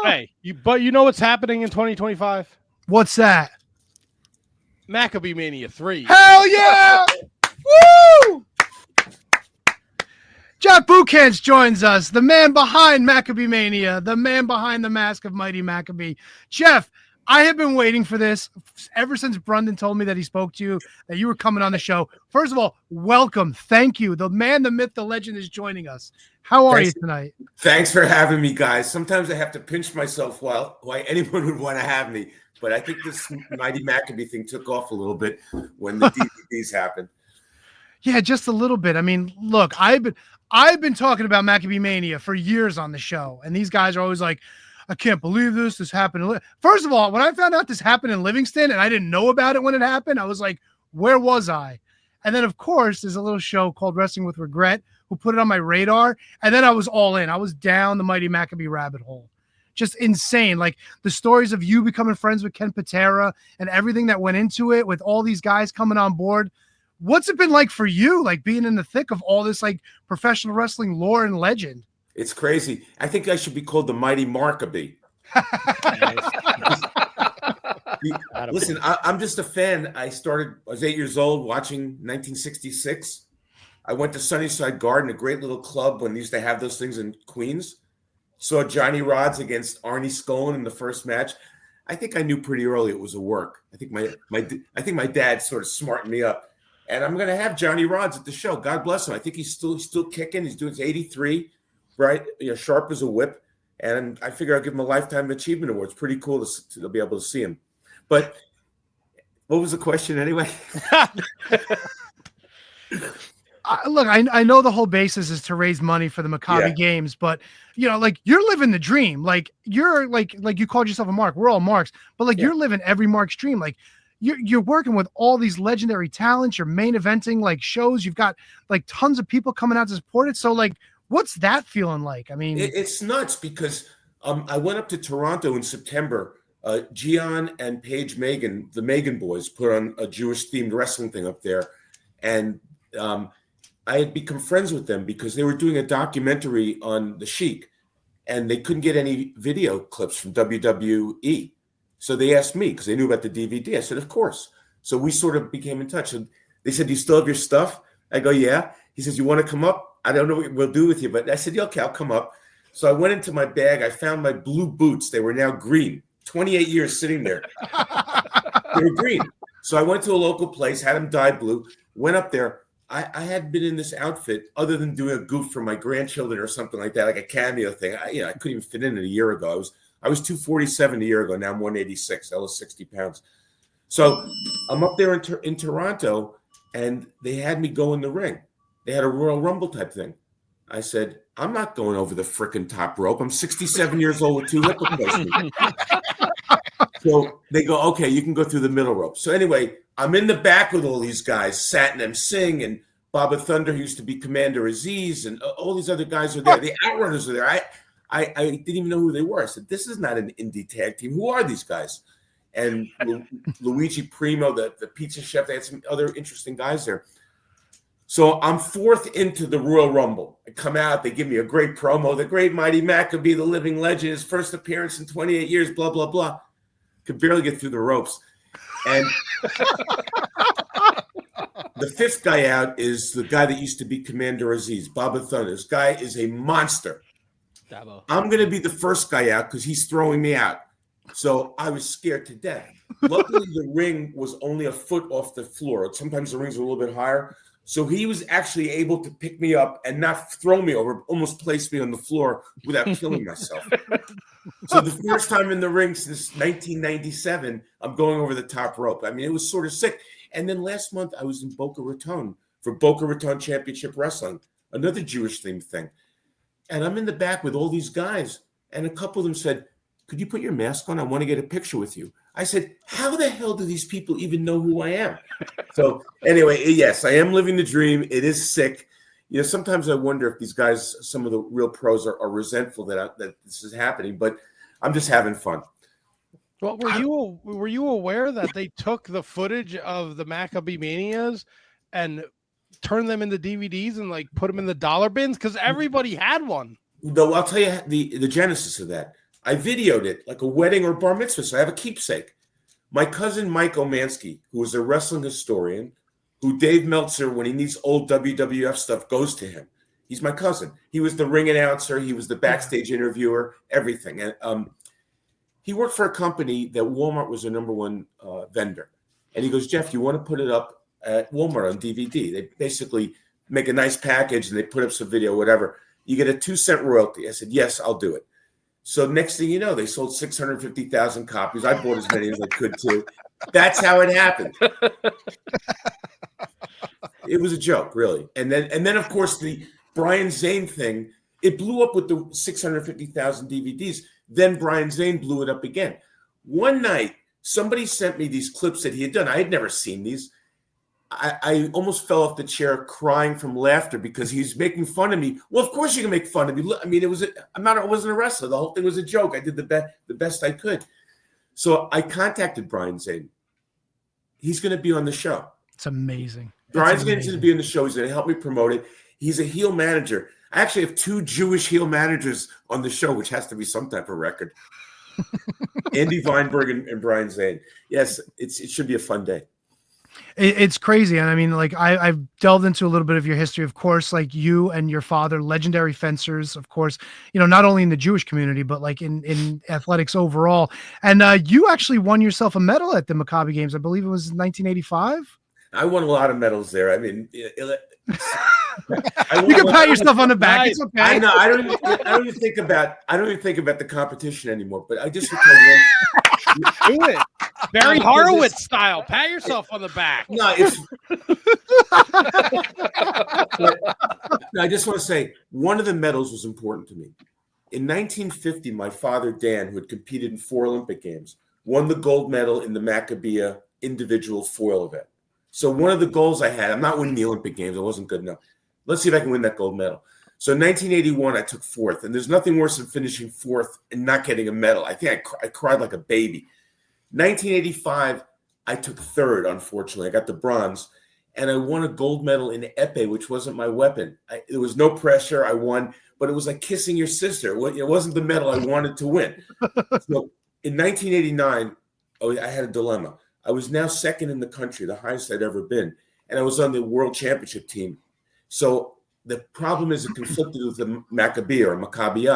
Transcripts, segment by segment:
Hey, but you know what's happening in 2025? What's that? Maccabee Mania 3. Hell yeah! Woo! Jeff Bukans joins us, the man behind Maccabee Mania, the man behind the mask of Mighty Maccabee. Jeff, I have been waiting for this ever since Brendan told me that he spoke to you, that you were coming on the show. First of all, welcome. Thank you. The man, the myth, the legend is joining us. How are you tonight? Thanks for having me, guys. Sometimes I have to pinch myself why anyone would want to have me. But I think this Mighty Maccabee thing took off a little bit when the DVDs happened. Yeah, just a little bit. I mean, look, I've been talking about Maccabee Mania for years on the show, and these guys are always like, I can't believe this happened. First of all, when I found out this happened in Livingston and I didn't know about it when it happened, I was like, where was I? And then, of course, there's a little show called Wrestling with Regret who put it on my radar, and then I was all in. I was down the Mighty Maccabee rabbit hole. Just insane. Like the stories of you becoming friends with Ken Patera and everything that went into it with all these guys coming on board. What's it been like for you, like being in the thick of all this like professional wrestling lore and legend? It's crazy. I think I should be called the Mighty Maccabee. Listen, I'm just a fan. I was 8 years old watching 1966. I went to Sunnyside Garden, a great little club when they used to have those things in Queens. Saw Johnny Rods against Arnie Scollin in the first match. I think I knew pretty early it was a work. I think my dad sort of smartened me up. And I'm going to have Johnny Rods at the show. God bless him. I think he's still kicking. He's doing his 83, right? Sharp as a whip. And I figure I'll give him a Lifetime Achievement Award. It's pretty cool to be able to see him. But what was the question anyway? Look, I know the whole basis is to raise money for the Maccabee Games, but like you're living the dream. Like you're like you called yourself a Mark. We're all Marks, but like you're living every Mark's dream. Like you're working with all these legendary talents. You're main eventing like shows. You've got like tons of people coming out to support it. So like, what's that feeling like? I mean, it's nuts because I went up to Toronto in September. Gian and Paige Megan, the Megan boys, put on a Jewish themed wrestling thing up there, and I had become friends with them because they were doing a documentary on the Sheik, and they couldn't get any video clips from WWE. So they asked me because they knew about the DVD. I said, of course. So we sort of became in touch. And they said, do you still have your stuff? I go, yeah. He says, you want to come up? I don't know what we'll do with you. But I said, yeah, okay, I'll come up. So I went into my bag. I found my blue boots. They were now green. 28 years sitting there. They were green. So I went to a local place, had them dyed blue, went up there. I hadn't been in this outfit other than doing a goof for my grandchildren or something like that, like a cameo thing. I couldn't even fit in it a year ago. I was 247 a year ago. Now I'm 186. I lost 60 pounds. So I'm up there in Toronto, and they had me go in the ring. They had a Royal Rumble type thing. I said, I'm not going over the frickin' top rope. I'm 67 years old with 2 hip replacements. So they go, okay, you can go through the middle rope. So anyway, I'm in the back with all these guys, Satnam Singh and Baba Thunder, who used to be Commander Aziz, and all these other guys are there. The Outrunners are there. I didn't even know who they were. I said, this is not an indie tag team. Who are these guys? And Luigi Primo, the pizza chef, they had some other interesting guys there. So I'm 4th into the Royal Rumble. I come out, they give me a great promo. The great Mighty Maccabee, the living legend, his first appearance in 28 years, blah, blah, blah. Could barely get through the ropes. And the 5th guy out is the guy that used to be Commander Aziz, Baba Thunder. This guy is a monster. Dabo. I'm going to be the first guy out because he's throwing me out. So I was scared to death. Luckily, the ring was only a foot off the floor. Sometimes the rings are a little bit higher. So he was actually able to pick me up and not throw me over, almost place me on the floor without killing myself. So the first time in the ring since 1997, I'm going over the top rope. I mean, it was sort of sick. And then last month, I was in Boca Raton for Boca Raton Championship Wrestling, another Jewish-themed thing. And I'm in the back with all these guys. And a couple of them said, could you put your mask on? I want to get a picture with you. I said, how the hell do these people even know who I am? So anyway, yes, I am living the dream. It is sick. Sometimes I wonder if these guys, some of the real pros, are resentful that this is happening, but I'm just having fun. Well, were you aware that they took the footage of the Maccabee Manias and turned them into DVDs and like put them in the dollar bins? Because everybody had one. Though I'll tell you the genesis of that. I videoed it like a wedding or bar mitzvah, so I have a keepsake. My cousin Mike Omansky, who is a wrestling historian, who Dave Meltzer, when he needs old WWF stuff, goes to him. He's my cousin. He was the ring announcer. He was the backstage interviewer, everything. And he worked for a company that Walmart was their number one vendor. And he goes, Jeff, you want to put it up at Walmart on DVD? They basically make a nice package and they put up some video, whatever. You get a 2-cent royalty. I said, yes, I'll do it. So next thing you know, they sold 650,000 copies. I bought as many as I could too. That's how it happened. It was a joke, really. And then of course the Brian Zane thing, it blew up with the 650,000 DVDs. Then Brian Zane blew it up again. One night, somebody sent me these clips that he had done. I had never seen these. I almost fell off the chair crying from laughter because he's making fun of me. Well, of course you can make fun of me. I mean, I wasn't a wrestler. The whole thing was a joke. I did the best I could. So I contacted Brian Zane. He's going to be on the show. It's amazing. Brian's going to be on the show. He's going to help me promote it. He's a heel manager. I actually have 2 Jewish heel managers on the show, which has to be some type of record. Andy Weinberg and Brian Zane. Yes, it should be a fun day. It's crazy. And I mean, like I've delved into a little bit of your history, of course, like you and your father, legendary fencers, of course, you know, not only in the Jewish community, but like in athletics overall. And you actually won yourself a medal at the Maccabee Games. I believe it was 1985. I won a lot of medals there. I mean, you can pat yourself on the back. Nice. It's okay. I know. I don't even think about the competition anymore. But I just want to tell you, Do it. Barry Horowitz style. Pat yourself on the back. no, I just want to say one of the medals was important to me. In 1950, my father Dan, who had competed in 4 Olympic Games, won the gold medal in the Maccabee individual foil event. So one of the goals I had, I'm not winning the Olympic Games. I wasn't good enough. Let's see if I can win that gold medal. So in 1981, I took 4th, and there's nothing worse than finishing 4th and not getting a medal. I think I cried like a baby. 1985, I took 3rd, unfortunately. I got the bronze, and I won a gold medal in épée, which wasn't my weapon. There was no pressure. I won, but it was like kissing your sister. It wasn't the medal I wanted to win. So in 1989, I had a dilemma. I was now 2nd in the country, the highest I'd ever been, and I was on the world championship team. So the problem is it conflicted with the Maccabee or Maccabee,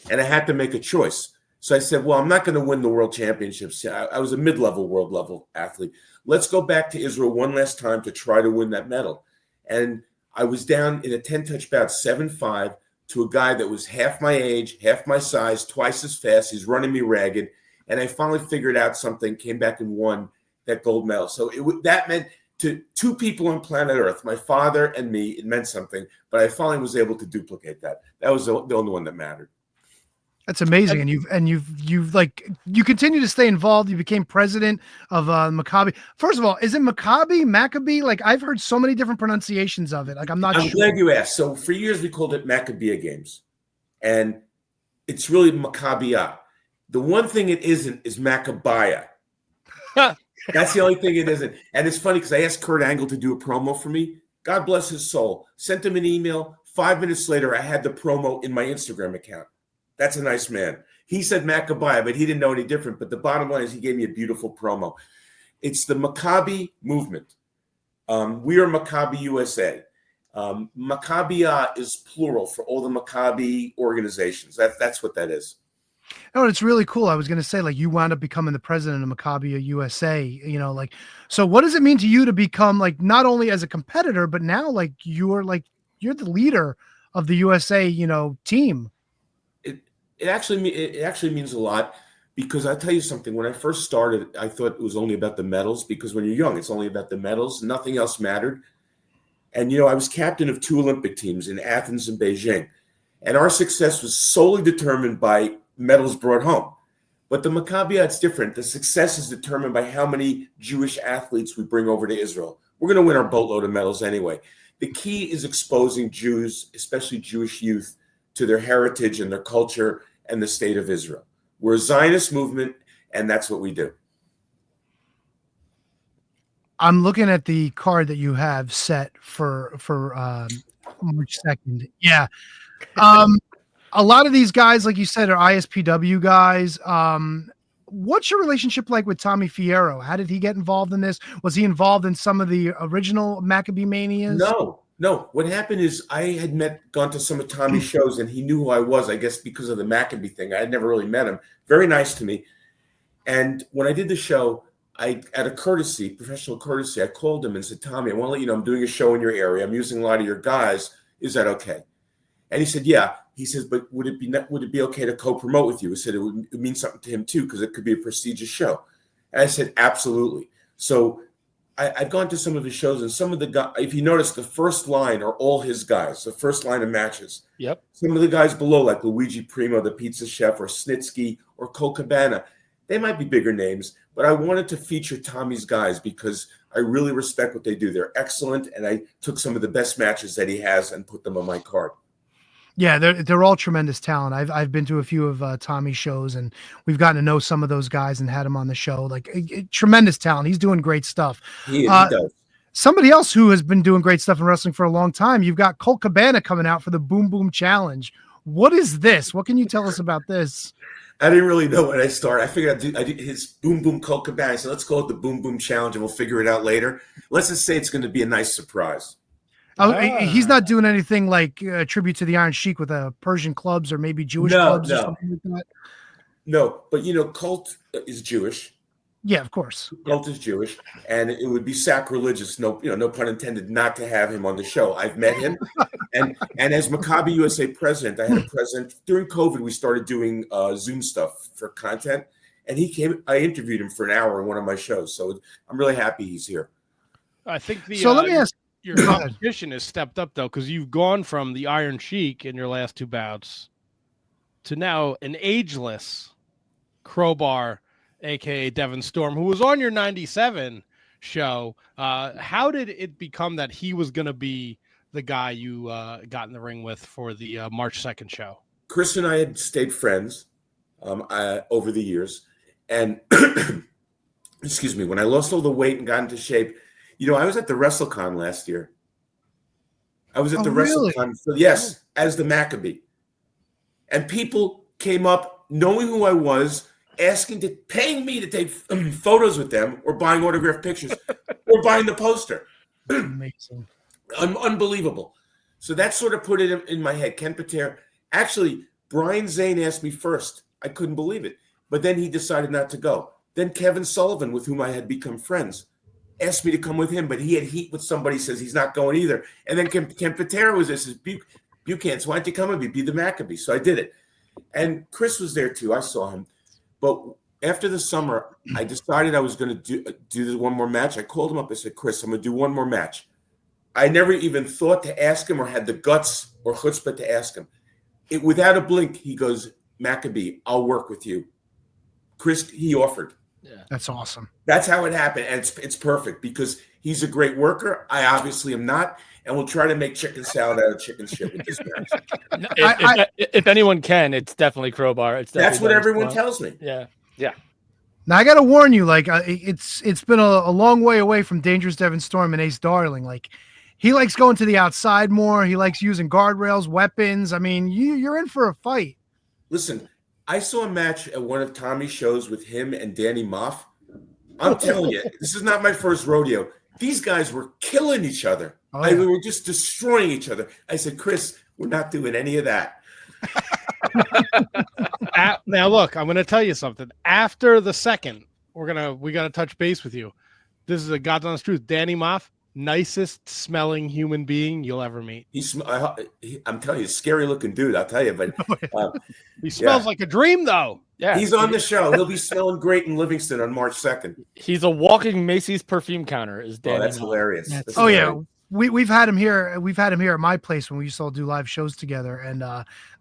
and I had to make a choice. So I said, well, I'm not going to win the world championships. I was a mid-level, world-level athlete. Let's go back to Israel one last time to try to win that medal. And I was down in a 10-touch bout, 7-5, to a guy that was half my age, half my size, twice as fast. He's running me ragged. And I finally figured out something, came back and won that gold medal. So that meant to 2 people on planet Earth, my father and me, it meant something. But I finally was able to duplicate that. That was the only one that mattered. That's amazing. And you've like, you continue to stay involved. You became president of Maccabee. First of all, is it Maccabee? Like I've heard so many different pronunciations of it. Like I'm glad you asked. So for years we called it Maccabee Games, and it's really Maccabee. The one thing it isn't is Maccabee. That's the only thing it isn't. And it's funny because I asked Kurt Angle to do a promo for me. God bless his soul. Sent him an email. 5 minutes later, I had the promo in my Instagram account. That's a nice man. He said Maccabee, but he didn't know any different. But the bottom line is he gave me a beautiful promo. It's the Maccabee movement. We are Maccabee USA. Maccabee is plural for all the Maccabee organizations. That's what that is. Oh, it's really cool. I was going to say, like, you wound up becoming the president of Maccabee USA, you know, like, so what does it mean to you to become like, not only as a competitor, but now like, you're the leader of the USA, you know, team. It actually means a lot because I'll tell you something. When I first started, I thought it was only about the medals because when you're young, it's only about the medals. Nothing else mattered. And, you know, I was captain of 2 Olympic teams in Athens and Beijing. And our success was solely determined by medals brought home. But the Maccabee, it's different. The success is determined by how many Jewish athletes we bring over to Israel. We're going to win our boatload of medals anyway. The key is exposing Jews, especially Jewish youth, to their heritage and their culture and the state of Israel. We're a Zionist movement, and that's what we do. I'm looking at the card that you have set for March 2nd. Yeah. A lot of these guys, like you said, are ISPW guys. What's your relationship like with Tommy Fierro? How did he get involved in this? Was he involved in some of the original Maccabee Manias? No. What happened is I had gone to some of Tommy's shows, and he knew who I was, I guess, because of the Maccabee thing. I had never really met him. Very nice to me. And when I did the show, out of courtesy, professional courtesy, I called him and said, Tommy, I want to let you know I'm doing a show in your area. I'm using a lot of your guys. Is that okay? And he said, yeah. He says, but would it be okay to co-promote with you? I said it would mean something to him too, because it could be a prestigious show. And I said, absolutely. So I've gone to some of his shows, and some of the guys, if you notice, the first line are all his guys, the first line of matches. Yep. Some of the guys below, like Luigi Primo, the pizza chef, or Snitsky, or Cole Cabana, they might be bigger names, but I wanted to feature Tommy's guys because I really respect what they do. They're excellent, and I took some of the best matches that he has and put them on my card. Yeah, they're all tremendous talent. I've been to a few of Tommy's shows, and we've gotten to know some of those guys and had him on the show. Like tremendous talent. He's doing great stuff. He does. Somebody else who has been doing great stuff in wrestling for a long time. You've got Colt Cabana coming out for the Boom Boom Challenge. What is this? What can you tell us about this? I didn't really know when I started. I figured I did his Boom Boom Colt Cabana. So let's call it the Boom Boom Challenge, and we'll figure it out later. Let's just say it's going to be a nice surprise. Oh, he's not doing anything like a tribute to the Iron Sheik with Persian clubs or maybe Jewish clubs or something like that? No, but Colt is Jewish. Yeah, of course. Colt is Jewish, and it would be sacrilegious, no pun intended, not to have him on the show. I've met him, and as Maccabee USA president, I had a president during COVID. We started doing Zoom stuff for content, and he came. I interviewed him for an hour in one of my shows, so I'm really happy he's here. I think let me ask. Your competition has stepped up, though, because you've gone from the Iron Sheik in your last two bouts to now an ageless Crowbar, a.k.a. Devin Storm, who was on your 97 show. How did it become that he was going to be the guy you got in the ring with for the March 2nd show? Chris and I had stayed friends over the years. And, excuse me, when I lost all the weight and got into shape, I was at the WrestleCon last year. I was at the really? WrestleCon, yes, as the Maccabee. And people came up knowing who I was, paying me to take photos with them or buying autographed pictures or buying the poster. Amazing. Unbelievable. So that sort of put it in my head. Ken Patera. Actually, Brian Zane asked me first. I couldn't believe it. But then he decided not to go. Then Kevin Sullivan, with whom I had become friends, asked me to come with him, but he had heat with somebody, says he's not going either. And then Ken Patera was there, says, Buchanan, so why don't you come with me, be the Maccabee? So I did it. And Chris was there too. I saw him. But after the summer, I decided I was going to do one more match. I called him up. I said, Chris, I'm going to do one more match. I never even thought to ask him or had the guts or chutzpah to ask him. Without a blink, he goes, Maccabee, I'll work with you. Chris, he offered. Yeah, that's awesome. That's how it happened, and it's perfect because he's a great worker. I obviously am not, and we'll try to make chicken salad out of chicken shit with this match. If anyone can, it's definitely Crowbar. That's what everyone tells me. Yeah. Now I got to warn you, like it's been a long way away from Dangerous Devin Storm and Ace Darling. Like he likes going to the outside more. He likes using guardrails, weapons. I mean, you're in for a fight. Listen. I saw a match at one of Tommy's shows with him and Danny Moff. I'm telling you, this is not my first rodeo. These guys were killing each other. Oh, yeah. We were just destroying each other. I said, Chris, we're not doing any of that. Now, look, I'm going to tell you something. After the second, we got to touch base with you. This is a God's honest truth. Danny Moff, nicest smelling human being you'll ever meet. I'm telling you, scary looking dude. I'll tell you, but he smells like a dream, though. Yeah, he's on the show. He'll be smelling great in Livingston on March 2nd. He's a walking Macy's perfume counter. Is Danny? That's hilarious. That's hilarious. Yeah, we've had him here. We've had him here at my place when we used to all do live shows together, and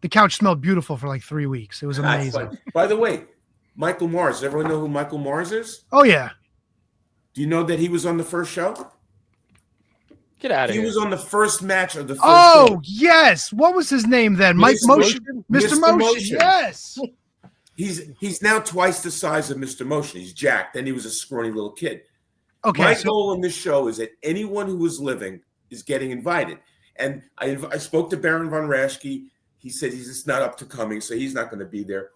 the couch smelled beautiful for like 3 weeks. It was amazing. By the way, Michael Mars. Does everyone know who Michael Mars is? Oh yeah. Do you know that he was on the first show? Get out of here. He was on the first match of the first show. Yes. What was his name then? Mike Motion? Mr. Motion. Yes. He's now twice the size of Mr. Motion. He's jacked. Then he was a scrawny little kid. Okay. My goal on this show is that anyone who is living is getting invited. And I spoke to Baron von Raschke. he said he's just not up to coming, so he's not going to be there.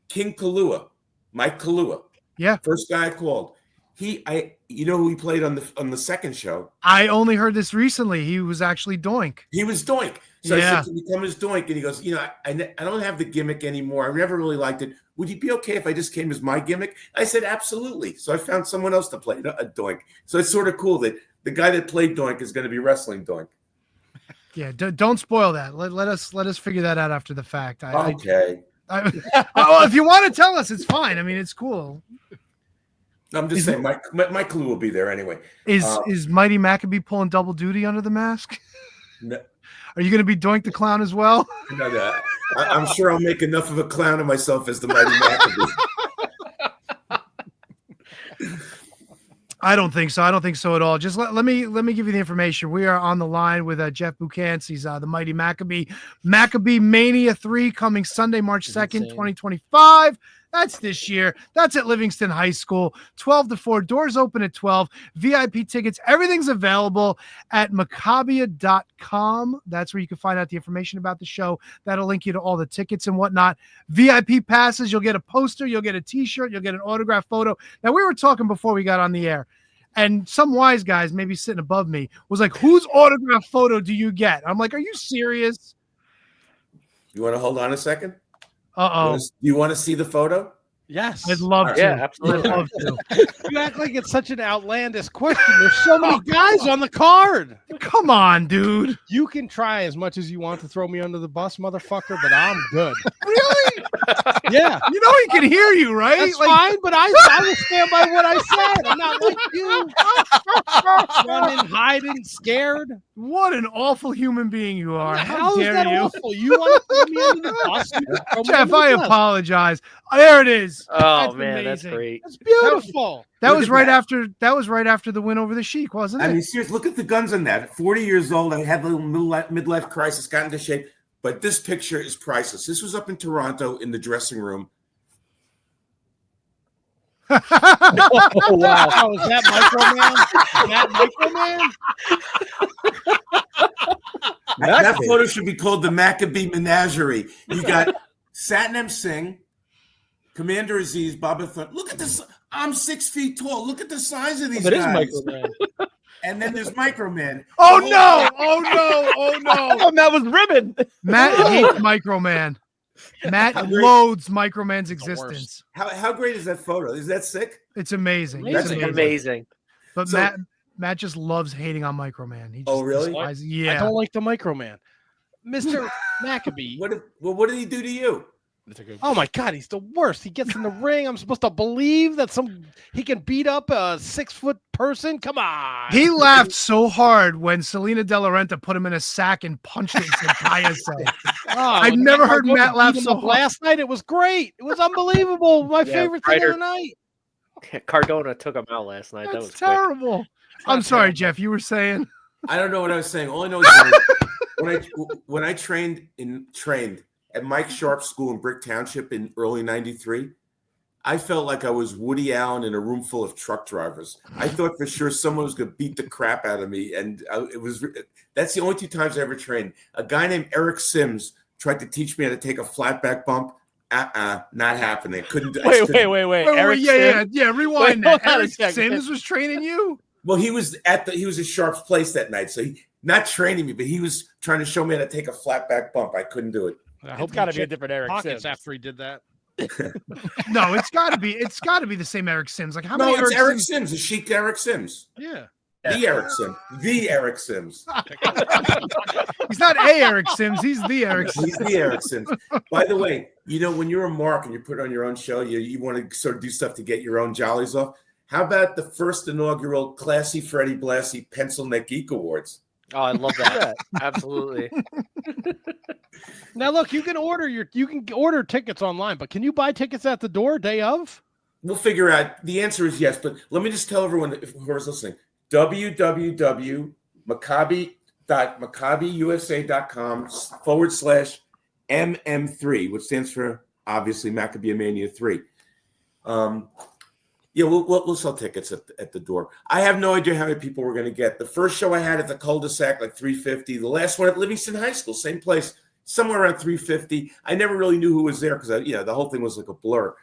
King Kalua, Mike Kalua. Yeah. First guy I called. You know who he played on the second show? I only heard this recently. He was actually Doink. He was Doink. So Yeah. I said, can you come as Doink? And he goes, I don't have the gimmick anymore. I never really liked it. Would you be okay if I just came as my gimmick? I said, absolutely. So I found someone else to play a Doink. So it's sort of cool that the guy that played Doink is going to be wrestling Doink. Yeah, don't spoil that. Let us figure that out after the fact. Okay. Well, if you want to tell us, it's fine. I mean, it's cool. I'm just saying, my clue will be there anyway. Is Mighty Maccabee pulling double duty under the mask? No, Are you going to be Doink the Clown as well? no. I'm sure I'll make enough of a clown of myself as the Mighty Maccabee. I don't think so. I don't think so at all. Just let me give you the information. We are on the line with Jeff Buchantz. He's the Mighty Maccabee. Maccabee Mania 3 coming Sunday, March 2nd, 2025. That's this year. That's at Livingston High School, 12 to 4. Doors open at 12. VIP tickets. Everything's available at maccabee.com. That's where you can find out the information about the show. That'll link you to all the tickets and whatnot. VIP passes. You'll get a poster. You'll get a T-shirt. You'll get an autograph photo. Now, we were talking before we got on the air, and some wise guys, maybe sitting above me, was like, whose autograph photo do you get? I'm like, are you serious? You want to hold on a second? Uh-oh. Do you want to see the photo? Yes. I'd love to. Yeah, absolutely. I'd love to. You act like it's such an outlandish question. There's so many guys on the card. Come on, dude. You can try as much as you want to throw me under the bus, motherfucker, but I'm good. Really? Yeah. You know he can hear you, right? That's fine, but I will stand by what I said. I'm not like you. Running, hiding, scared. What an awful human being you are. How How is dare that you? awful? You want to throw me under the bus? You can throw me Jeff, under the I bus. apologize. There it is. Oh That's man, that's amazing. great. That's beautiful. That Look was at right that. after the win over the Sheik, wasn't I it? mean, seriously, look at the guns on that. 40 years old. I had a little midlife crisis, got into shape. But this picture is priceless. This was up in Toronto in the dressing room. Oh wow. Oh, is that Microman? That photo should be called the Maccabee Menagerie. You got Satnam Singh, Commander Aziz, Baba Thun. Look at this. I'm 6 feet tall. Look at the size of these That is guys. Microman. And then there's Microman. Oh no! Oh no! Oh no! Oh, that was ribbon. Matt hates Microman. Matt How great- loathes Microman's worst. existence. How great is that photo? Is that sick? It's amazing. That's It's Amazing. But So- Matt just loves hating on Microman. He just Oh, really? despises- I Yeah. don't like the Microman. Mr. Maccabee. What did he do to you? Oh my God, he's the worst. He gets in the ring. I'm supposed to believe that he can beat up a 6-foot person. Come on. He laughed so hard when Selena De La Renta put him in a sack and punched him. I've when never Matt heard Cardona Matt laugh beat him so up hard. last night. It was great. It was unbelievable. My favorite thing of the night. Cardona took him out last night. That was That's quick. terrible. I'm sorry, Jeff. You were saying I don't know what I was saying. All I know is when I trained at Mike Sharp's school in Brick Township in early '93, I felt like I was Woody Allen in a room full of truck drivers. I thought for sure someone was going to beat the crap out of me, and that's the only 2 times I ever trained. A guy named Eric Sims tried to teach me how to take a flat back bump. Not happening. Couldn't. Wait. Eric Sims? yeah. Rewind that. hold on a Eric second. Sims was training you. Well, he was at Sharp's place that night, so he not training me, but he was trying to show me how to take a flat back bump. I couldn't do it. I It's hope got to he be a checked different Eric pockets Sims. after he did that. No, it's got to be. It's got to be the same Eric Sims. Like how No, many it's Eric Sims? Sims, the chic Eric Sims. Yeah. The Eric Sims. The Eric Sims. He's not a Eric Sims. He's the Eric Sims. He's the Eric Sims. By the way, when you're a mark and you put on your own show, you want to sort of do stuff to get your own jollies off. How about the first inaugural Classy Freddie Blassie Pencil Neck Geek Awards? Oh, I love that. Absolutely. Now look, you can order tickets online, but can you buy tickets at the door day of? We'll figure out. The answer is yes, but let me just tell everyone whoever's listening, www.maccabeeusa.com/MM3, which stands for obviously Maccabee Mania 3. We'll sell tickets at the door. I have no idea how many people we're going to get. The first show I had at the cul-de-sac, like 350. The last one at Livingston High School, same place, somewhere around 350. I never really knew who was there because the whole thing was like a blur.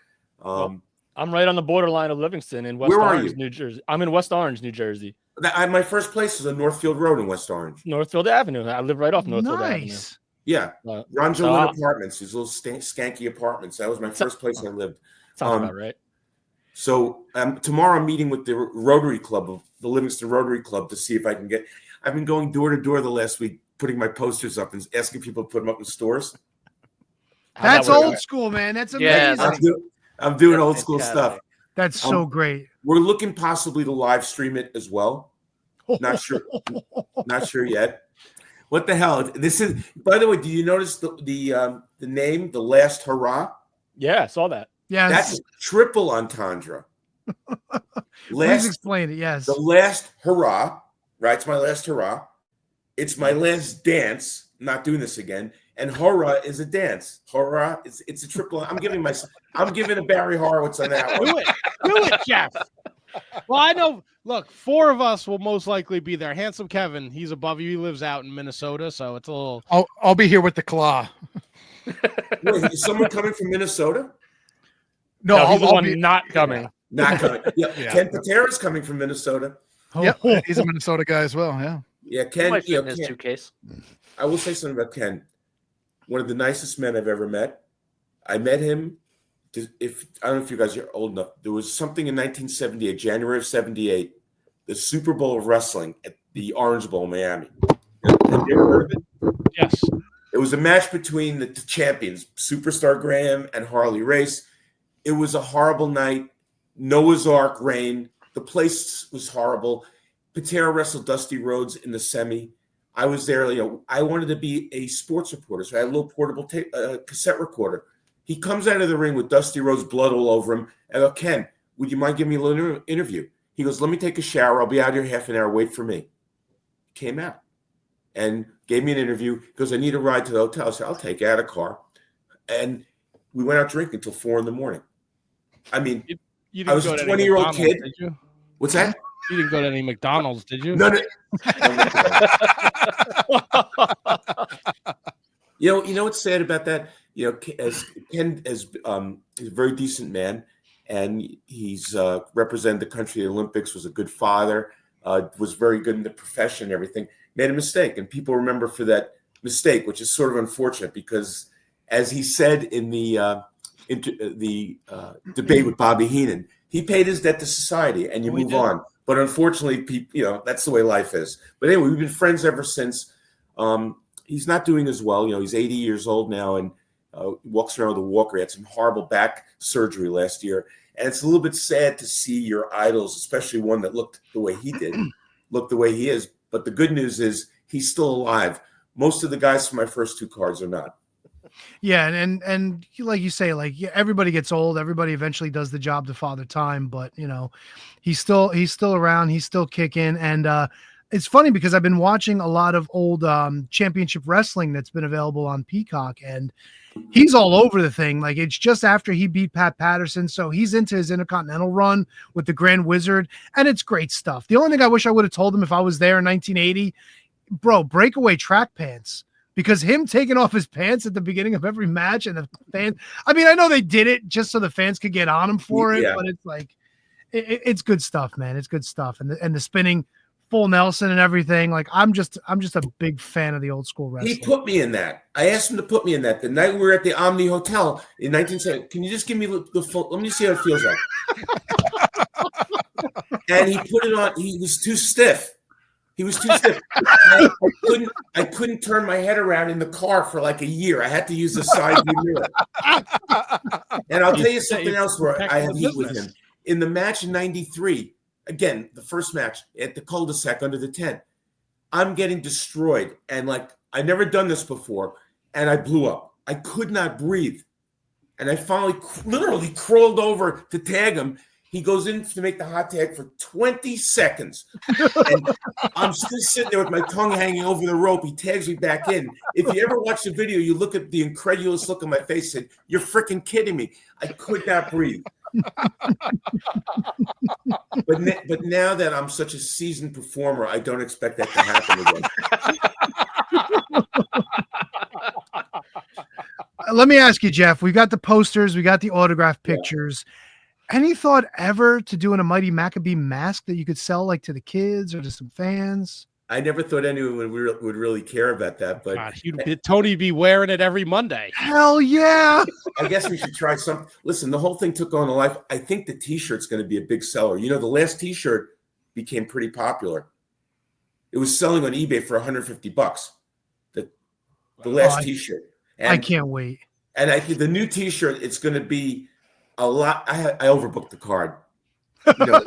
Well, I'm right on the borderline of Livingston in West Where are Orange, you? New Jersey. I'm in West Orange, New Jersey. My first place is on Northfield Road in West Orange. Northfield Avenue. I live right off Northfield Avenue. Nice. Yeah, So Ronjolin Apartments, these little skanky apartments. That was my first place I lived. Sounds about right. So tomorrow I'm meeting with the Rotary Club, the Livingston Rotary Club, to see if I can get. I've been going door to door the last week, putting my posters up and asking people to put them up in stores. That's old school, man. That's amazing. Yeah, I'm doing old school stuff. That's so great. We're looking possibly to live stream it as well. Not sure. Not sure yet. What the hell? This is. By the way, do you notice the name, The Last Hurrah? Yeah, I saw that. Yeah, That's triple entendre. Please explain it. Yes. The last hurrah, right? It's my last hurrah. It's my last dance. I'm not doing this again. And hurrah is a dance. Hurrah, it's a triple. I'm giving a Barry Horowitz on that one. Do it, Jeff. Well, I know. Look, 4 of us will most likely be there. Handsome Kevin, he's above you. He lives out in Minnesota, so it's a little. I'll be here with the claw. Wait, is someone coming from Minnesota? No, he's the I'll one be not coming. Not coming. Yeah. Ken Patera's coming from Minnesota. Yep, he's a Minnesota guy as well. Yeah. Yeah, Ken. Might fit in his suitcase. I will say something about Ken. One of the nicest men I've ever met. I met him. I don't know if you guys are old enough. There was something in 1978, January of '78, the Super Bowl of wrestling at the Orange Bowl, Miami. Have you ever heard of it? Yes. It was a match between the champions, Superstar Graham and Harley Race. It was a horrible night. Noah's Ark rain. The place was horrible. Patera wrestled Dusty Rhodes in the semi. I was there. I wanted to be a sports reporter, so I had a little portable cassette recorder. He comes out of the ring with Dusty Rhodes' blood all over him. I go, Ken, would you mind giving me a little interview? He goes, let me take a shower. I'll be out here half an hour. Wait for me. Came out and gave me an interview. He goes, I need a ride to the hotel. I said, I'll take you out of a car. And we went out drinking until 4 a.m. I mean, I was a 20-year-old kid. Did you? What's that? You didn't go to any McDonald's, did you? No. You know what's sad about that? Ken is a very decent man, and he's represented the country at the Olympics, was a good father, was very good in the profession and everything. Made a mistake, and people remember for that mistake, which is sort of unfortunate because, as he said in the debate with Bobby Heenan, he paid his debt to society, and you move on. But unfortunately, that's the way life is. But anyway, we've been friends ever since. He's not doing as well. He's 80 years old now and walks around with a walker. He had some horrible back surgery last year. And it's a little bit sad to see your idols, especially one that looked the way he did, look the way he is. But the good news is he's still alive. Most of the guys from my first 2 cards are not. Yeah, and like you say, everybody gets old. Everybody eventually does the job to Father Time, but he's still around. He's still kicking, and it's funny because I've been watching a lot of old championship wrestling that's been available on Peacock, and he's all over the thing. Like, it's just after he beat Pat Patterson, so he's into his Intercontinental run with the Grand Wizard, and it's great stuff. The only thing I wish I would have told him if I was there in 1980, bro, breakaway track pants. Because him taking off his pants at the beginning of every match and the fans, I mean, I know they did it just so the fans could get on him for it, but it's like, it's good stuff, man. It's good stuff. And the spinning full Nelson and everything. Like, I'm just a big fan of the old school wrestling. He put me in that. I asked him to put me in that. The night we were at the Omni Hotel in 1970, can you just give me the full, let me see how it feels like. And he put it on. He was too stiff. He was too stiff. I couldn't turn my head around in the car for like a year. I had to use the side view mirror. And I'll tell you something else where I had heat with him. In the match in 93, again, the first match at the cul-de-sac under the tent, I'm getting destroyed. And I never done this before. And I blew up. I could not breathe. And I finally literally crawled over to tag him. He goes in to make the hot tag for 20 seconds. And I'm still sitting there with my tongue hanging over the rope. He tags me back in. If you ever watch the video, you look at the incredulous look on my face and said, you're freaking kidding me. I could not breathe. But now that I'm such a seasoned performer, I don't expect that to happen again. let me ask you, Jeff. We got the posters, we got the autograph pictures. Any thought ever to doing a Mighty Maccabee mask that you could sell like to the kids or to some fans? I never thought anyone would really care about that, but God, Tony be wearing it every Monday. Hell yeah! I guess we should try some. Listen, the whole thing took on a life. I think the T-shirt's going to be a big seller. You know, the last T-shirt became pretty popular. It was selling on eBay for $150. The last T-shirt. And, I can't wait. And I think the new T-shirt, it's going to be a lot. I overbooked the card. You know,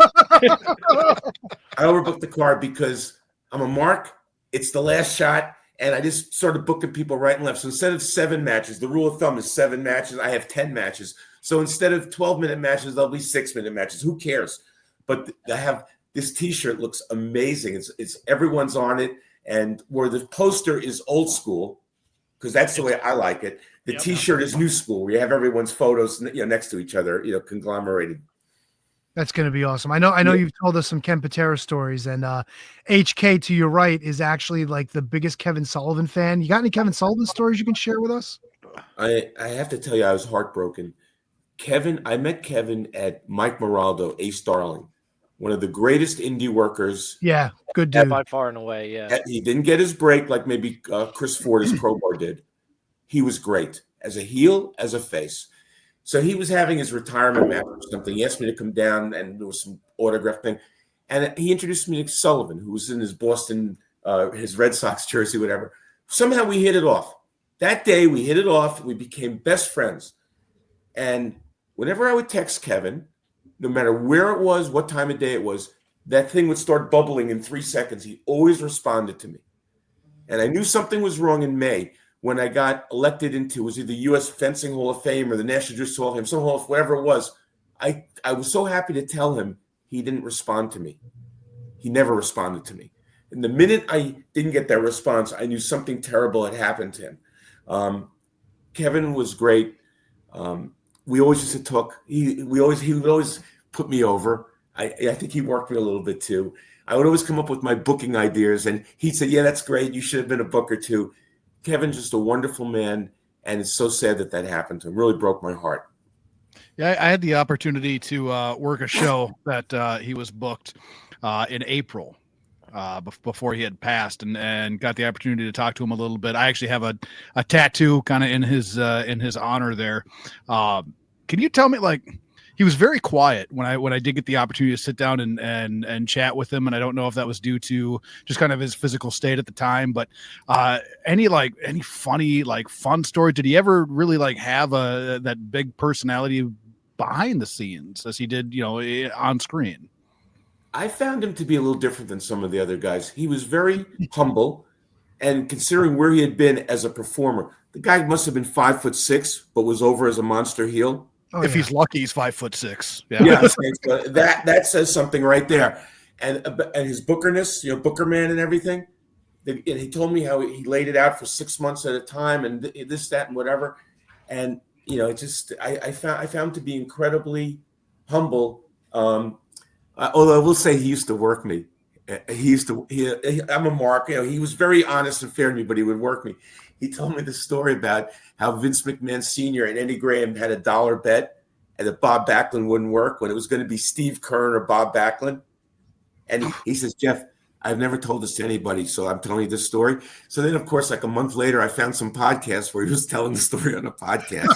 I overbooked the card because I'm a mark. It's the last shot. And I just started booking people right and left. So instead of 7 matches, the rule of thumb is 7 matches. I have 10 matches. So instead of 12-minute matches, there'll be 6-minute matches. Who cares? But I have this T-shirt looks amazing. It's everyone's on it. And where the poster is old school, because that's the way I like it. The T-shirt is new school, where you have everyone's photos, next to each other, conglomerated. That's going to be awesome. I know you've told us some Ken Patera stories, and HK to your right is actually like the biggest Kevin Sullivan fan. You got any Kevin Sullivan stories you can share with us? I have to tell you, I was heartbroken. I met Kevin at Mike Moraldo, Ace Darling, one of the greatest indie workers. Yeah, good dude. By far and away, yeah. He didn't get his break like maybe Chris Ford as Crowbar did. He was great as a heel, as a face. So he was having his retirement match or something. He asked me to come down, and there was some autograph thing. And he introduced me to Sullivan, who was in his Boston, his Red Sox jersey, whatever. Somehow we hit it off. That day we hit it off. We became best friends. And whenever I would text Kevin, no matter where it was, what time of day it was, that thing would start bubbling in 3 seconds. He always responded to me. And I knew something was wrong in May when I got elected into, it was either the U.S. Fencing Hall of Fame or the National Jiu-Jitsu Hall of Fame, some hall, whatever it was. I was so happy to tell him he didn't respond to me. He never responded to me. And the minute I didn't get that response, I knew something terrible had happened to him. Kevin was great. We always used to talk. He would always put me over. I think he worked me a little bit too. I would always come up with my booking ideas, and he'd say, "Yeah, that's great. You should have been a booker too." Kevin's just a wonderful man, and it's so sad that happened to him. Really broke my heart. Yeah, I had the opportunity to work a show that he was booked in April before he had passed, and got the opportunity to talk to him a little bit. I actually have a tattoo kind of in his honor there. Can you tell me, like, he was very quiet when I did get the opportunity to sit down and chat with him, and I don't know if that was due to just kind of his physical state at the time, but any funny, like, fun story? Did he ever really like have that big personality behind the scenes as he did, on screen? I found him to be a little different than some of the other guys. He was very humble, and considering where he had been as a performer, the guy must have been 5'6", but was over as a monster heel. Oh, if he's lucky, he's 5'6". Yeah, that says something right there. And his bookerness, Booker man and everything. And he told me how he laid it out for 6 months at a time, and this, that, and whatever. And I found to be incredibly humble. Although I will say he used to work me. I'm a mark. He was very honest and fair to me, but he would work me. He told me the story about how Vince McMahon Sr. and Eddie Graham had a dollar bet, and that Bob Backlund wouldn't work when it was going to be Steve Keirn or Bob Backlund. And he says, "Jeff, I've never told this to anybody, so I'm telling you this story." So then, of course, like a month later, I found some podcasts where he was telling the story on a podcast.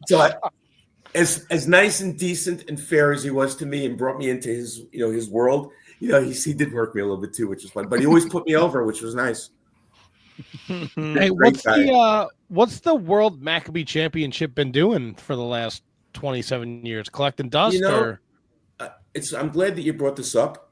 So as nice and decent and fair as he was to me and brought me into his world, he did work me a little bit too, which was fun. But he always put me over, which was nice. Hey, what's the World Maccabee Championship been doing for the last 27 years? Collecting dust, I'm glad that you brought this up.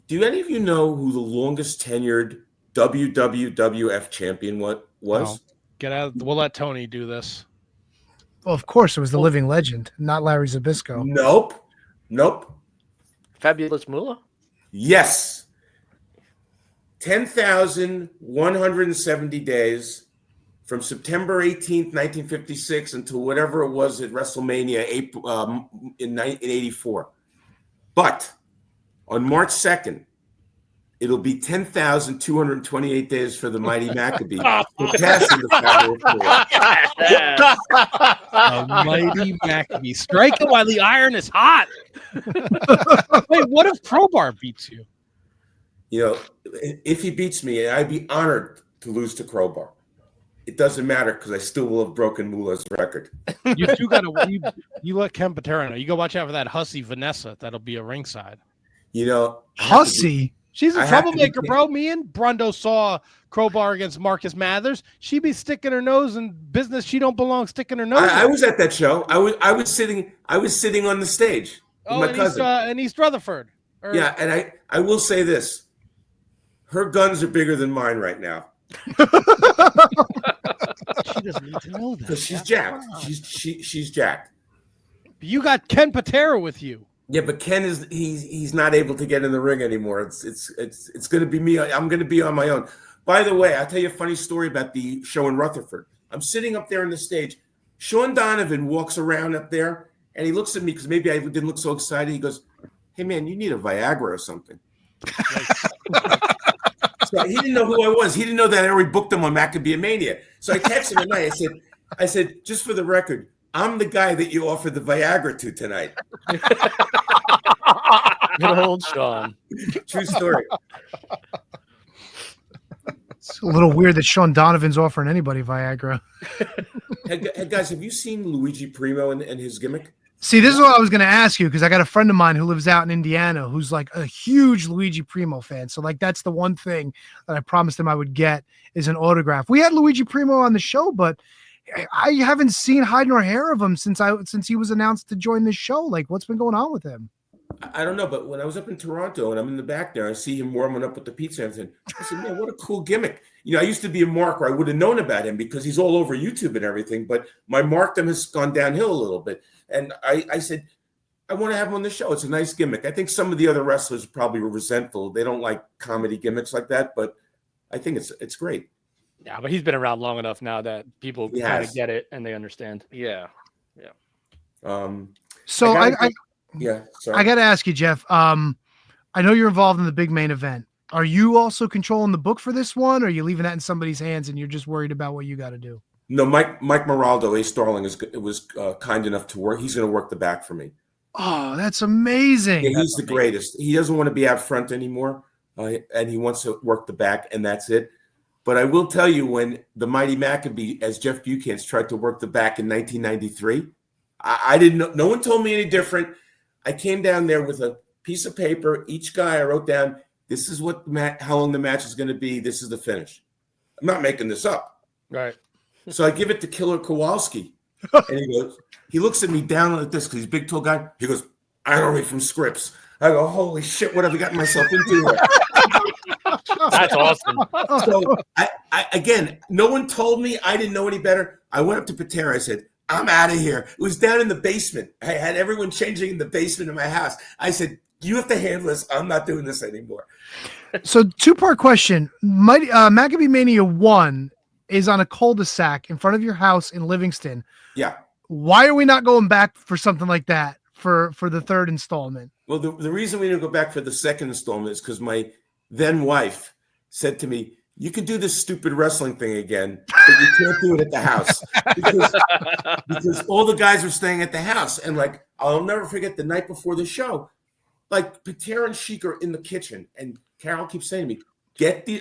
Do any of you know who the longest tenured WWF champion was? No. Get out. We'll let Tony do this. Well, of course, it was the living legend, not Larry Zbyszko. Nope. Fabulous Moolah? Yes. 10,170 days from September 18th, 1956 until whatever it was at WrestleMania in 1984. But On March 2nd, it'll be 10,228 days for the Mighty Maccabee, surpassing the Fabulous A mighty Maccabee. Strike it while the iron is hot. Wait, what if Crowbar beats you? You know, if he beats me, I'd be honored to lose to Crowbar. It doesn't matter because I still will have broken Moolah's record. You do got to you let Ken Patera know. You go watch out for that hussy Vanessa. That'll be a ringside. You know, Hussy. She's a I have to be troublemaker, bro. Me and Brundo saw Crowbar against Marcus Mathers. She be sticking her nose in business she don't belong sticking her nose. I was at that show. I was sitting on the stage with my cousin. In East Rutherford. Yeah, and I will say this. Her guns are bigger than mine right now. She doesn't need to know that. Because she's jacked. She's jacked. You got Ken Patera with you. Yeah, but Ken he's not able to get in the ring anymore. It's going to be me. I'm going to be on my own. By the way, I'll tell you a funny story about the show in Rutherford. I'm sitting up there on the stage. Sean Donovan walks around up there, and he looks at me because maybe I didn't look so excited. He goes, "Hey, man, you need a Viagra or something." So he didn't know who I was. He didn't know that I already booked him on Maccabee Mania. So I texted him at night. I said, just for the record, I'm the guy that you offered the Viagra to tonight. Good old Sean. True story. It's a little weird that Sean Donovan's offering anybody Viagra. Hey, guys, have you seen Luigi Primo and his gimmick? See, this is what I was going to ask you because I got a friend of mine who lives out in Indiana who's like a huge Luigi Primo fan. So like that's the one thing that I promised him I would get is an autograph. We had Luigi Primo on the show, but I haven't seen hide nor hair of him since he was announced to join this show. Like, what's been going on with him? I don't know, but when I was up in Toronto and I'm in the back there, I see him warming up with the pizza. I said, man, what a cool gimmick. You know, I used to be a marker. I would have known about him because he's all over YouTube and everything, but my markdom has gone downhill a little bit. And I said, I want to have him on the show. It's a nice gimmick. I think some of the other wrestlers probably were resentful. They don't like comedy gimmicks like that, but I think it's great. Yeah, but he's been around long enough now that people kind of get it and they understand. Yeah. So I got to ask you, Jeff. I know you're involved in the big main event. Are you also controlling the book for this one, or are you leaving that in somebody's hands and you're just worried about what you got to do? No, Mike Moraldo, Ace Starling, was kind enough to work. He's going to work the back for me. Oh, that's amazing. Yeah, he's the greatest. He doesn't want to be out front anymore, and he wants to work the back, and that's it. But I will tell you, when the Mighty Maccabee, as Jeff Buchan's, tried to work the back in 1993, I didn't know. No one told me any different. I came down there with a piece of paper. Each guy, I wrote down, this is how long the match is going to be. This is the finish. I'm not making this up. Right. So I give it to Killer Kowalski. And he looks at me down like this because he's a big, tall guy. He goes, I don't read from scripts. I go, holy shit, what have I gotten myself into? That's awesome. So I again, no one told me. I didn't know any better. I went up to Patera. I said, I'm out of here. It was down in the basement. I had everyone changing in the basement of my house. I said, you have to handle this. I'm not doing this anymore. So two-part question. Maccabee Mania 1 is on a cul-de-sac in front of your house in Livingston. Yeah. Why are we not going back for something like that for the third installment? Well, the reason we didn't go back for the second installment is because my then wife said to me, you can do this stupid wrestling thing again, but you can't do it at the house because all the guys are staying at the house. And like, I'll never forget the night before the show, like Patera and Sheik are in the kitchen and Carol keeps saying to me,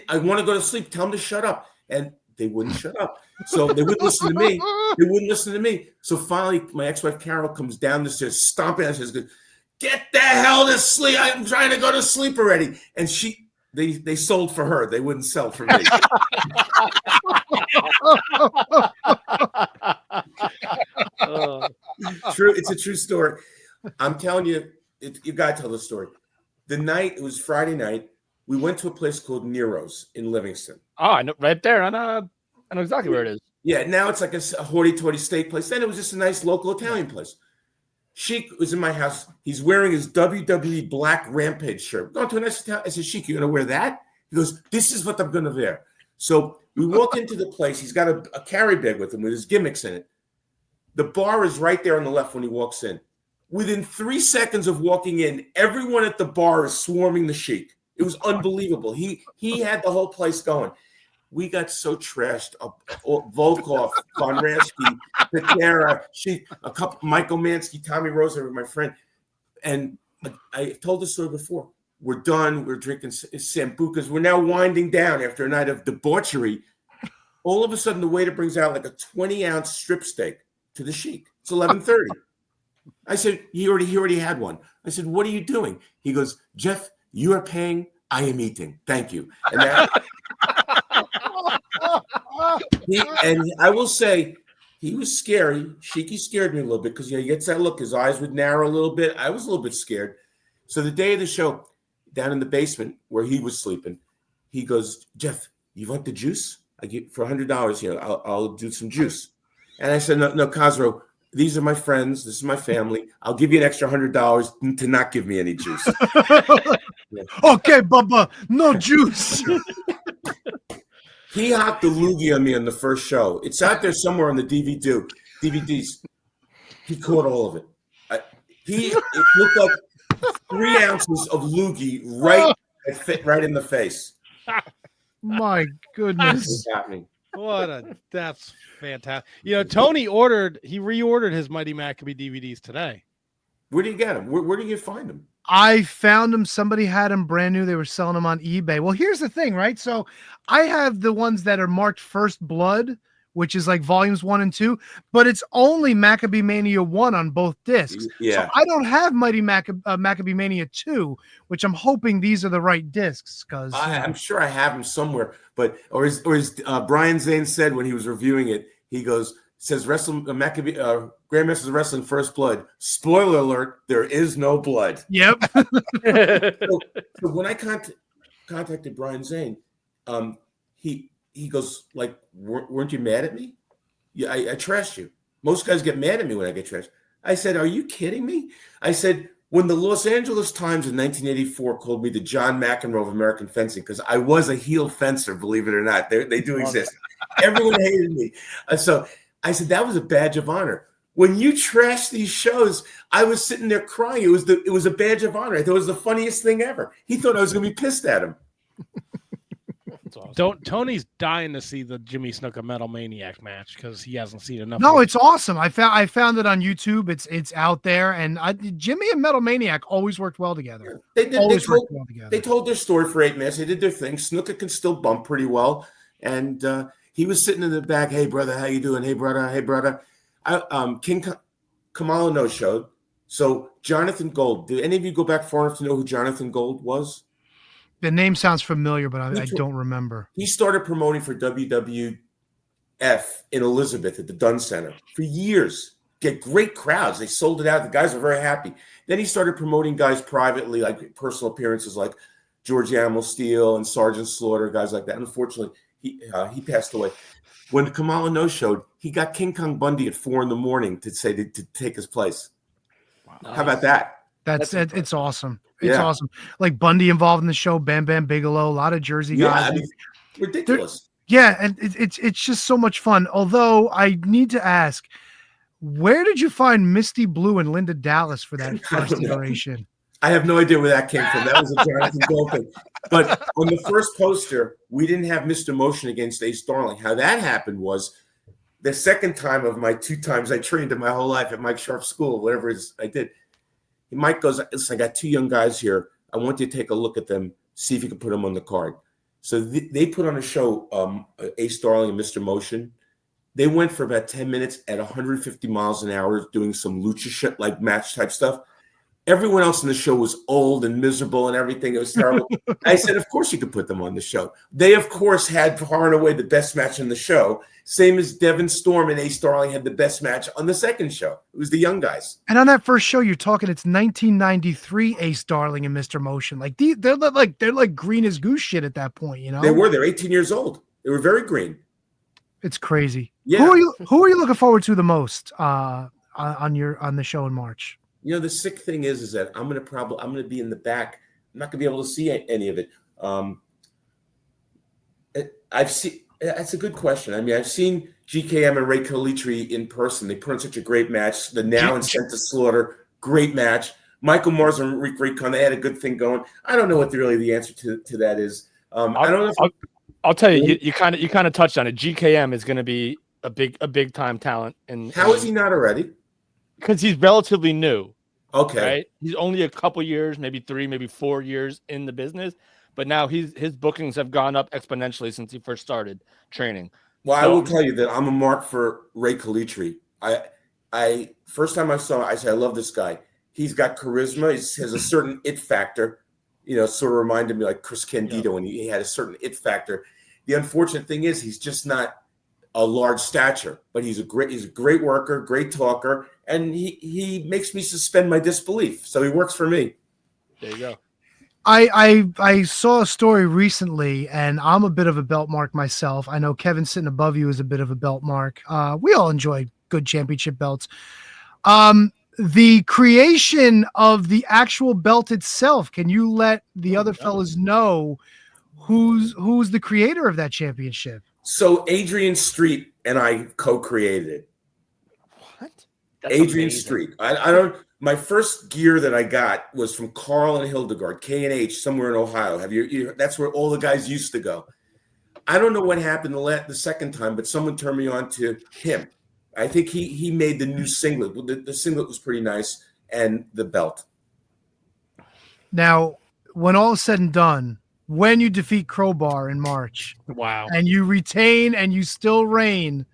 I want to go to sleep. Tell them to shut up. And they wouldn't shut up. So they wouldn't listen to me. They wouldn't listen to me. So finally, my ex-wife Carol comes down the stairs, stomping and says, get the hell to sleep. I'm trying to go to sleep already. And they sold for her. They wouldn't sell for me. True. It's a true story. I'm telling you, you got to tell the story. The night, it was Friday night, we went to a place called Nero's in Livingston. Oh, I know, right there. I know exactly where it is. Yeah, now it's like a hoity-toity steak place. Then it was just a nice local Italian place. Sheik was in my house. He's wearing his WWE Black Rampage shirt. We're going to a nice Italian. I said, Sheik, you going to wear that? He goes, this is what I'm going to wear. So we walk into the place. He's got a carry bag with him with his gimmicks in it. The bar is right there on the left when he walks in. Within 3 seconds of walking in, everyone at the bar is swarming the Sheik. It was unbelievable. He had the whole place going. We got so trashed. Volkov, Von Raschke, Patera, Michael Mansky, Tommy Rosa, my friend. And I told the story before. We're done. We're drinking sambucas. We're now winding down after a night of debauchery. All of a sudden, the waiter brings out like a 20-ounce strip steak to the Sheik. It's 11:30. I said, he already had one. I said, what are you doing? He goes, Jeff, you are paying. I am eating. Thank you. And I will say, he was scary. Sheiky scared me a little bit because he gets that look. His eyes would narrow a little bit. I was a little bit scared. So the day of the show, down in the basement where he was sleeping, he goes, Jeff, you want the juice? I get for $100 here. I'll do some juice. And I said, no, Khosrow, these are my friends. This is my family. I'll give you an extra $100 to not give me any juice. Okay, Bubba, no juice. He hocked the loogie on me on the first show. It's out there somewhere on the DVDs. He caught all of it. It looked like 3 ounces of loogie it fit right in the face. My goodness. That's fantastic. You know, Tony reordered his Mighty Maccabee DVDs today. Where do you get them? Where do you find them? I found them. Somebody had them brand new. They were selling them on eBay. Well, here's the thing, right? So I have the ones that are marked First Blood, which is like volumes 1 and 2, but it's only Maccabee Mania 1 on both discs. Yeah. So I don't have Mighty Maccabee Mania 2, which I'm hoping these are the right discs. Because I'm sure I have them somewhere, or as Brian Zane said when he was reviewing it, he says Maccabee Grandmasters of Wrestling First Blood. Spoiler alert: there is no blood. Yep. so when I contacted Brian Zane, he goes like, weren't you mad at me? Yeah, I trashed you. Most guys get mad at me when I get trashed. I said, are you kidding me? I said, when the Los Angeles Times in 1984 called me the John McEnroe of American fencing, because I was a heel fencer, believe it or not. They do exist. Everyone hated me. So I said, that was a badge of honor. When you trash these shows, I was sitting there crying. It was a badge of honor. I thought it was the funniest thing ever. He thought I was going to be pissed at him. Awesome. Tony's dying to see the Jimmy Snuka Metal Maniac match because he hasn't seen enough. No, it's awesome. I found it on YouTube. It's out there, and Jimmy and Metal Maniac always worked well together. They told their story for 8 minutes. They did their thing. Snuka can still bump pretty well, and he was sitting in the back. Hey brother, how you doing? Hey brother. King Kamala no showed. So Jonathan Gold. Did any of you go back far enough to know who Jonathan Gold was? The name sounds familiar, but I don't remember. He started promoting for WWF in Elizabeth at the Dunn Center for years. Get great crowds. They sold it out. The guys were very happy. Then he started promoting guys privately, like personal appearances like George Animal Steel and Sergeant Slaughter, guys like that. And unfortunately, he passed away. When Kamala no showed, he got King Kong Bundy at 4 a.m. to take his place. Wow. How about that? It's awesome. It's awesome. Like Bundy involved in the show, Bam Bam Bigelow, a lot of Jersey guys. I mean, ridiculous. And it's just so much fun. Although I need to ask, where did you find Misty Blue and Linda Dallas for that first iteration? I have no idea where that came from. That was a Jonathan Gold thing. But on the first poster, we didn't have Mr. Motion against Ace Darling. How that happened was the second time of my 2 times I trained in my whole life at Mike Sharp's school, whatever it is I did. Mike goes, listen, I got 2 young guys here. I want you to take a look at them, see if you can put them on the card. So they put on a show, Ace Darling and Mr. Motion. They went for about 10 minutes at 150 miles an hour doing some lucha shit, like match type stuff. Everyone else in the show was old and miserable and everything. It was terrible. I said, of course you could put them on the show. They, of course, had far and away the best match on the show. Same as Devin Storm and Ace Darling had the best match on the second show. It was the young guys. And on that first show, you're talking, it's 1993 Ace Darling and Mr. Motion. Like they're like green as goose shit at that point, you know? They're 18 years old. They were very green. It's crazy. Yeah. Who are you looking forward to the most on the show in March? You know, the sick thing is that I'm going to be in the back. I'm not going to be able to see any of it. That's a good question. I mean, I've seen GKM and Ray Calitri in person. They put on such a great match. The Now and Sent to Slaughter, great match. Michael Mars and Rick Raycon, they had a good thing going. I don't know what the answer to that is. I don't know. I'll tell you, you kind of touched on it. GKM is going to be a big time talent. And how is he not already? Because he's relatively new. Okay. Right? He's only a couple years, maybe 3, maybe 4 years in the business, but now his bookings have gone up exponentially since he first started training. Well, I will tell you that I'm a mark for Ray Calitri. I first time I saw him, I said, I love this guy. He's got charisma. He has a certain it factor. Sort of reminded me like Chris Candido, and he had a certain it factor. The unfortunate thing is he's just not a large stature, but he's a great worker, great talker, and he makes me suspend my disbelief. So he works for me. There you go. I saw a story recently, and I'm a bit of a belt mark myself. I know Kevin sitting above you is a bit of a belt mark. We all enjoy good championship belts. The creation of the actual belt itself, can you let the other fellas know who's the creator of that championship? So Adrian Street and I co-created it. What? That's Adrian amazing. Street. I don't. My first gear that I got was from Carl and Hildegard, K&H, somewhere in Ohio. That's where all the guys used to go. I don't know what happened the second time, but someone turned me on to him. I think he made the new singlet. The singlet was pretty nice, and the belt. Now, when all is said and done, when you defeat Crowbar in March, Wow. and you retain and you still reign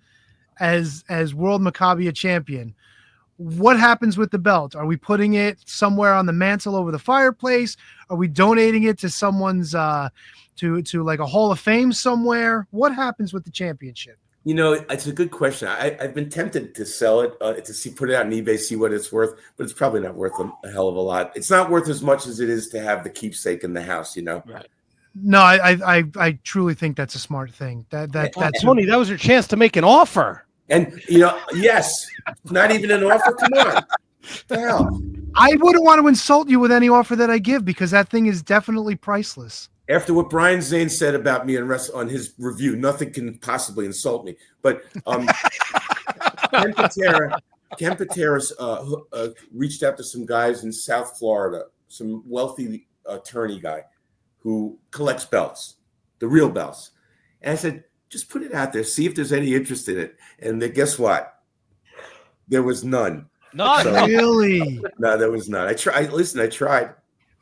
as World Maccabee champion, what happens with the belt? Are we putting it somewhere on the mantle over the fireplace? Are we donating it to someone's to like a Hall of Fame somewhere? What happens with the championship? It's a good question. I've been tempted to sell it, put it out on eBay, see what it's worth, but it's probably not worth a hell of a lot. It's not worth as much as it is to have the keepsake in the house, Right. No, I truly think that's a smart thing. That's Tony, that was your chance to make an offer. And yes, not even an offer. Come on, what the hell. I wouldn't want to insult you with any offer that I give, because that thing is definitely priceless. After what Brian Zane said about me on his review, nothing can possibly insult me. But Ken Patera reached out to some guys in South Florida, some wealthy attorney guy who collects belts, the real belts. And I said, just put it out there, see if there's any interest in it. And then guess what? There was none. None. So, Really? no, there was none. I tried.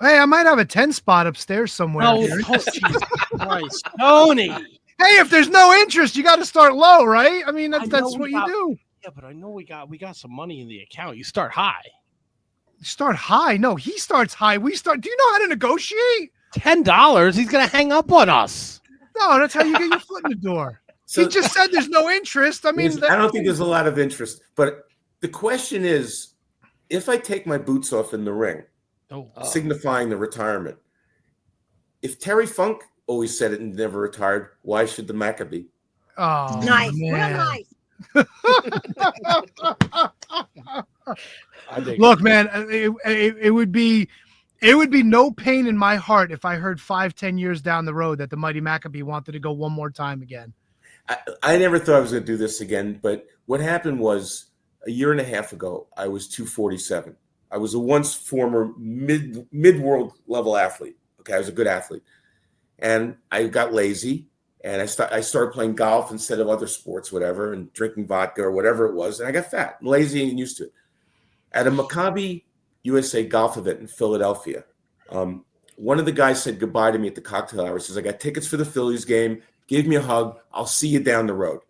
Hey, I might have a 10 spot upstairs somewhere. No, here. Jesus Christ, Tony. Hey, if there's no interest, you got to start low, right? I mean, that's know what we you got- do. Yeah, but I know we got some money in the account. You start high. You start high. No, he starts high. Do you know how to negotiate? $10. He's gonna hang up on us. No, that's how you get your foot in the door. So He just said there's no interest. I mean, I don't think there's a lot of interest. But the question is, if I take my boots off in the ring, signifying the retirement, if Terry Funk always said it and never retired, why should the Maccabee? Oh, Nice, real man. nice. Look, man, it would be no pain in my heart if I heard 5-10 years down the road that the Mighty Maccabee wanted to go one more time again. I never thought I was going to do this again, but what happened was a year and a half ago, I was 247. I was a once former mid-world level athlete. Okay, I was a good athlete. And I got lazy, and I started playing golf instead of other sports, whatever, and drinking vodka or whatever it was, and I got fat, lazy, and used to it. At a Maccabee USA golf event in Philadelphia, one of the guys said goodbye to me at the cocktail hour. He says, I got tickets for the Phillies game. Gave me a hug. I'll see you down the road.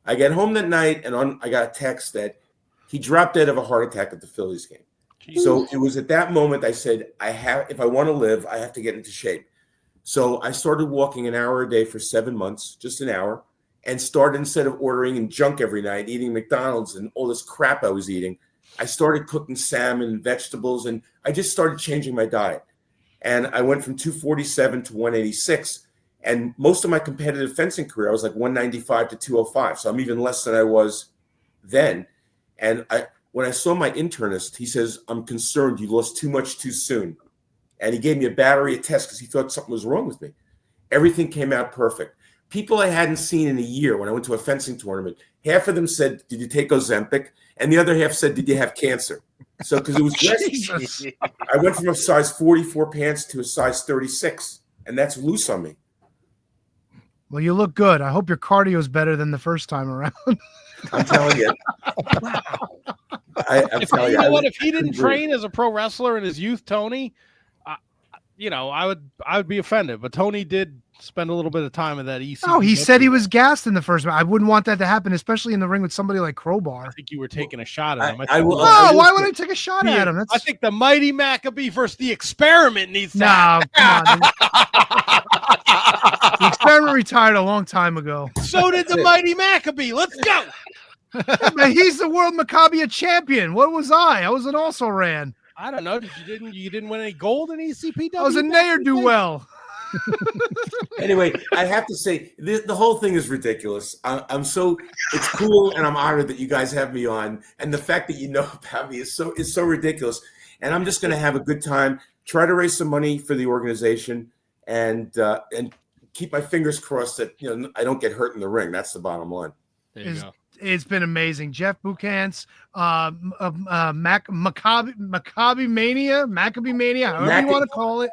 I get home that night, and I got a text that he dropped dead of a heart attack at the Phillies game. Jeez. So it was at that moment I said, if I want to live, I have to get into shape. So I started walking an hour a day for 7 months, just an hour, and started, instead of ordering in junk every night, eating McDonald's and all this crap I was eating, I started cooking salmon and vegetables, and I just started changing my diet. And I went from 247 to 186. And most of my competitive fencing career, I was like 195 to 205. So I'm even less than I was then. And when I saw my internist, he says, I'm concerned you lost too much too soon. And he gave me a battery of tests because he thought something was wrong with me. Everything came out perfect. people I hadn't seen in a year when I went to a fencing tournament. Half of them said, "Did you take Ozempic?" And the other half said, "Did you have cancer?" So because it was dressed, Jesus. I went from a size 44 pants to a size 36, and that's loose on me. Well, you look good. I hope your cardio is better than the first time around. I'm telling you. I'm If, telling you you. know I what? was- If he didn't couldn't breathe. train as a pro wrestler in his youth, Tony, I would be offended. But Tony did spend a little bit of time in that ECW. Oh, he said he was gassed in the first match. I wouldn't want that to happen, especially in the ring with somebody like I Crowbar. think you were taking a shot at him. I will. Oh, why would I take a shot The- at him? I think the Mighty Maccabee versus the Experiment needs to happen. No, come on. The Experiment retired a long time ago. So did the Mighty Maccabee. Let's go. Man, he's the world Maccabee champion. What was I? I was an also ran. I don't know. You didn't win any gold in ECPW? I was a ne'er-do-well. Anyway, I have to say the whole thing is ridiculous. It's cool, and I'm honored that you guys have me on, and the fact that you know about me is so ridiculous. And I'm just going to have a good time, try to raise some money for the organization, and keep my fingers crossed that I don't get hurt in the ring. That's the bottom line. There you go. It's been amazing. Jeff Buchantz, Maccabee Mania, however you want to call it.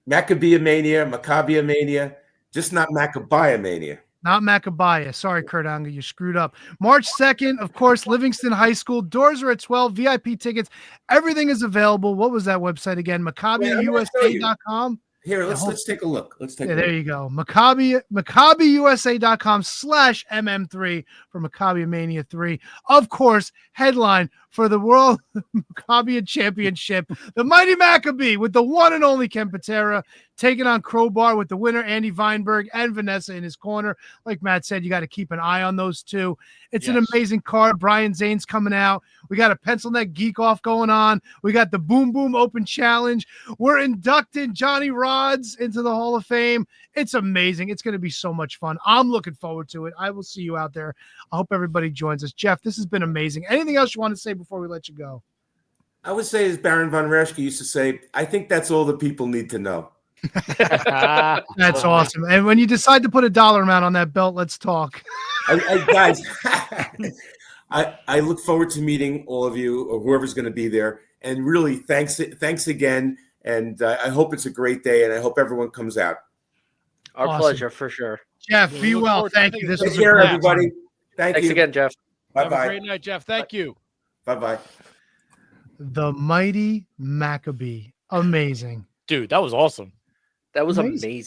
Maccabee Mania, Maccabee Mania, just not Maccabee Mania. Not Maccabee. Sorry, Kurt Angle, you screwed up. March 2nd, of course, Livingston High School. Doors are at 12. VIP tickets. Everything is available. What was that website again? MaccabeeUSA.com. Here, let's take a look. Let's take a There look. you go. MaccabeeUSA.com/MM3 for Maccabee Mania 3. Of course, headline for the World Maccabee Championship, the Mighty Maccabee with the one and only Ken Patera taking on Crowbar with the winner, Andy Weinberg, and Vanessa in his corner. Like Matt said, you got to keep an eye on those two. It's an amazing card. Brian Zane's coming out. We got a pencil neck geek off going on. We got the Boom Boom Open Challenge. We're inducting Johnny Rods into the Hall of Fame. It's amazing. It's going to be so much fun. I'm looking forward to it. I will see you out there. I hope everybody joins us. Jeff, this has been amazing. Anything else you want to say before we let you go? I would say, as Baron von Raschke used to say, I think that's all the people need to know. That's awesome. And when you decide to put a dollar amount on that belt, let's talk. Guys, I look forward to meeting all of you or whoever's going to be there. And really, thanks again. And I hope it's a great day, and I hope everyone comes out. Our Awesome. pleasure, for sure. Jeff, be look well. forward to Thank it. you. This Take was care, a blast. everybody. Thanks you. again, Jeff. Have a Bye-bye. great night, Jeff. Thank you. Bye-bye. The Mighty Maccabee. Amazing. Dude, that was awesome. That was Amazing. amazing.